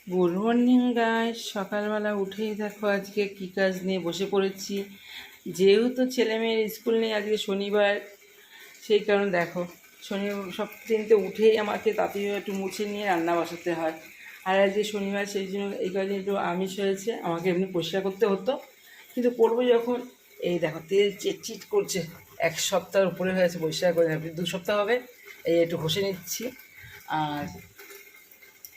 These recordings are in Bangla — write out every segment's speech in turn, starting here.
Good morning guys. সকালবেলা উঠেই দেখো আজকে কী কাজ নিয়ে বসে পড়েছি। যেহেতু ছেলেমেয়ের স্কুল নেই, আজকে শনিবার, সেই কারণে দেখো সব দিনতে উঠেই আমাকে তাড়াতাড়ি একটু মুছে নিয়ে রান্না বসাতে হয়। আর আজকে শনিবার, সেই জন্য এই কদিন একটু আমিষ হয়েছে, আমাকে এমনি পরিষ্কার করতে হতো, কিন্তু করবো যখন, এই দেখো তেল চিটচিট করছে। এক সপ্তাহের উপরে হয়েছে পরিষ্কার করে, 2 সপ্তাহ হবে। এই একটু ঘষে নিচ্ছি। আর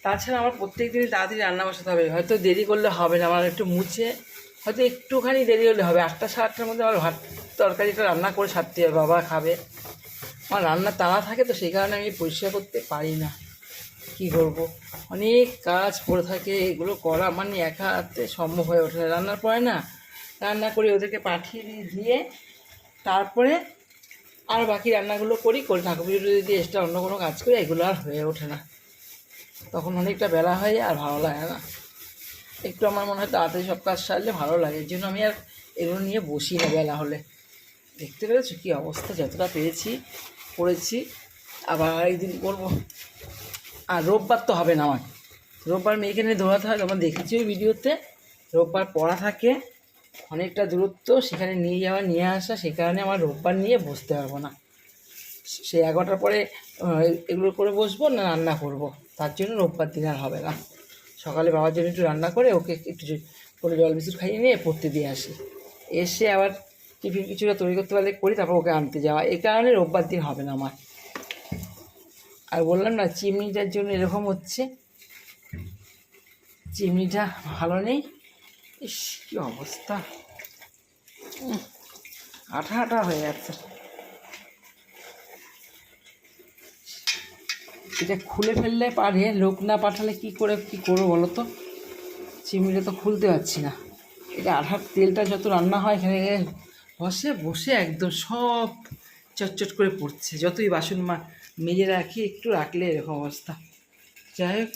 তাছাড়া আমার প্রত্যেক দিনই তাড়াতাড়ি রান্না বসাতে হবে, হয়তো দেরি করলে হবে না, আমার একটু মুছে হয়তো একটুখানি দেরি হলে হবে। 8টা 8:30টার মধ্যে আমার ভাত তরকারিটা রান্না করে ছাড়তে হবে, বাবা খাবে। আমার রান্না তাড়া থাকে, তো সেই কারণে আমি পরিষ্কার করতে পারি না। কী করবো, অনেক কাজ পড়ে থাকে, এগুলো করা মানে একা হাতে সম্ভব হয়ে ওঠে না। রান্নার পরে না, রান্না করে ওদেরকে পাঠিয়ে দিয়ে তারপরে আর বাকি রান্নাগুলো করি, ঠাকুর পুজো যদি এক্সট্রা অন্য কোনো কাজ করি, এগুলো আর হয়ে ওঠে না। তখন অনেকটা বেলা হয়ে যায়, আর ভালো লাগে না। একটু আমার মনে হয় তাড়াতাড়ি সব কাজ সারলে ভালো লাগে, এর জন্য আমি আর এগুলো নিয়ে বসি না বেলা হলে। দেখতে পেরেছো কী অবস্থা, যতটা পেরেছি করেছি, আবার একদিন করবো। আর রোববার তো হবে না আমার, রোববার মেয়েকে নিয়ে দৌড়াতে হয়, তোমরা দেখেছি ওই ভিডিওতে। রোববার পড়া থাকে, অনেকটা দূরত্ব, সেখানে নিয়ে যাওয়া নিয়ে আসা, সে কারণে আমার রোববার নিয়ে বসতে পারবো না। সে 11টার পরে এগুলো করে বসবো না, রান্না করব, তার জন্য রোববার দিন আর হবে না। সকালে বাবার জন্য একটু রান্না করে ওকে একটু করে জল বিস্কুট খাইয়ে নিয়ে পড়তে দিয়ে আসি, এসে আবার টিফিন কিছুটা তৈরি করতে পারলে করি, তারপর ওকে আনতে যাওয়া। এই কারণে রোববার দিন হবে না আমার। আর বললাম না, চিমনিটার জন্য এরকম হচ্ছে, চিমনিটা ভালো নেই। ইস কী অবস্থা, আঠা আঠা হয়ে যাচ্ছে। এটা খুলে ফেললে পারে, লোক না পাঠালে কী করবো বলো তো। চিমনিটা তো খুলতে পারছি না। এটা আঠার তেলটা যত রান্না হয় এখানে বসে বসে একদম সব চটচট করে পড়ছে, যতই বাসন মেজে রাখি, একটু রাখলে এরকম অবস্থা। যাই হোক,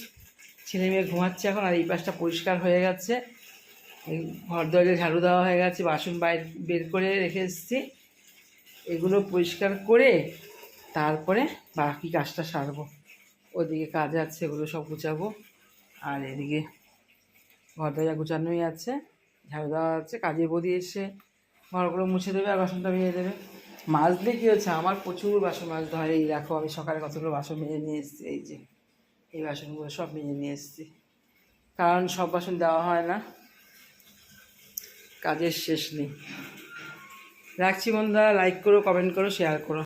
ছেলে মেয়ে ঘুমাচ্ছে এখন, আর এই পাশটা পরিষ্কার হয়ে গেছে, এই ঘর দরজা ঝাড়ু দেওয়া হয়ে গেছে, বাসন বের করে রেখে এসেছি। এগুলো পরিষ্কার করে তারপরে বাকি কাজটা সারবো। ওদিকে কাজ আছে, এগুলো সব গুছাবো। আর এদিকে ঘর দরজা গুছানোই আছে, ঝাড়ু দেওয়া আছে। কাজের বৌদি এসে ঘরগুলো মুছে দেবে আর বাসনটা মেজে দেবে। মাজলে কী হচ্ছে, আমার প্রচুর বাসন মাজতে হয়। এই দেখো, আমি সকালে কতগুলো বাসন মেজে নিয়ে এসেছি, এই যে এই বাসনগুলো সব মেজে নিয়ে এসেছি, কারণ সব বাসন দেওয়া হয় না, কাজের শেষ নেই। রাখছি বন্ধুরা, লাইক করো, কমেন্ট করো, শেয়ার করো।